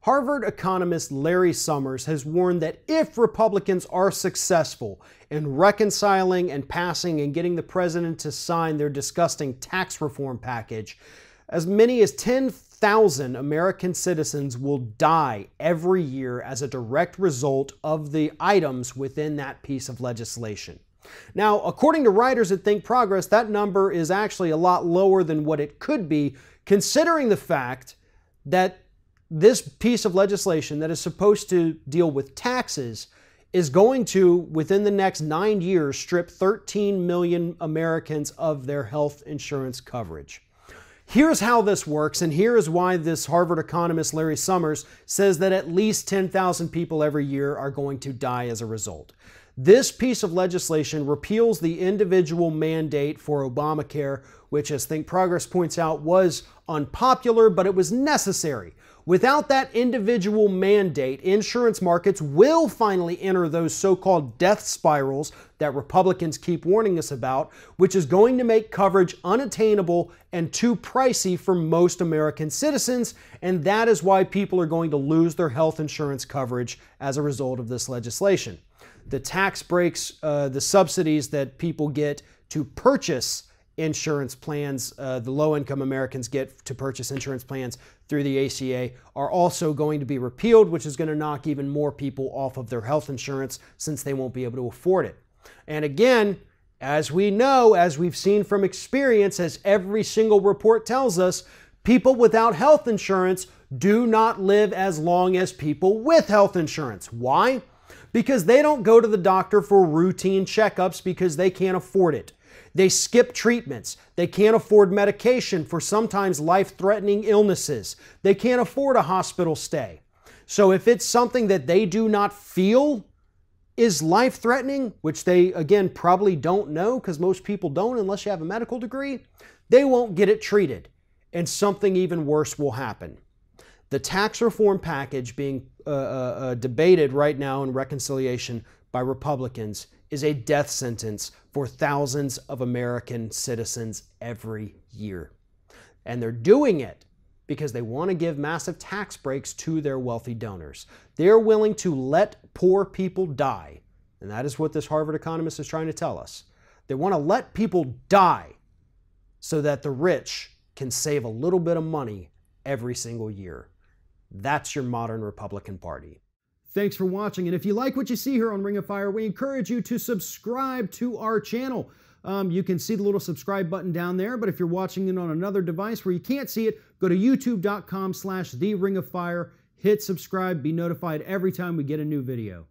Harvard economist Larry Summers has warned that if Republicans are successful in reconciling and passing and getting the president to sign their disgusting tax reform package, as many as 10,000 American citizens will die every year as a direct result of the items within that piece of legislation. Now, according to writers at Think Progress, that number is actually a lot lower than what it could be, considering the fact that this piece of legislation that is supposed to deal with taxes is going to, within the next 9 years, strip 13 million Americans of their health insurance coverage. Here's how this works, and here is why this Harvard economist Larry Summers says that at least 10,000 people every year are going to die as a result. This piece of legislation repeals the individual mandate for Obamacare, which, as Think Progress points out, was unpopular, but it was necessary. Without that individual mandate, insurance markets will finally enter those so-called death spirals that Republicans keep warning us about, which is going to make coverage unattainable and too pricey for most American citizens, and that is why people are going to lose their health insurance coverage as a result of this legislation. The tax breaks, the subsidies that people get to purchase insurance plans, the low-income Americans get to purchase insurance plans through the ACA, are also going to be repealed, which is going to knock even more people off of their health insurance since they won't be able to afford it. And again, as we know, as we've seen from experience, as every single report tells us, people without health insurance do not live as long as people with health insurance. Why? Because they don't go to the doctor for routine checkups because they can't afford it. They skip treatments. They can't afford medication for sometimes life-threatening illnesses. They can't afford a hospital stay. So if it's something that they do not feel is life-threatening, which they, again, probably don't know because most people don't unless you have a medical degree, they won't get it treated. And something even worse will happen. The tax reform package being debated right now in reconciliation by Republicans is a death sentence for thousands of American citizens every year. And they're doing it because they want to give massive tax breaks to their wealthy donors. They're willing to let poor people die. And that is what this Harvard economist is trying to tell us. They want to let people die so that the rich can save a little bit of money every single year. That's your modern Republican Party. Thanks for watching, and if you like what you see here on Ring of Fire, we encourage you to subscribe to our channel. You can see the little subscribe button down there, but if you're watching it on another device where you can't see it, go to youtube.com/TheRingOfFire, hit subscribe, be notified every time we get a new video.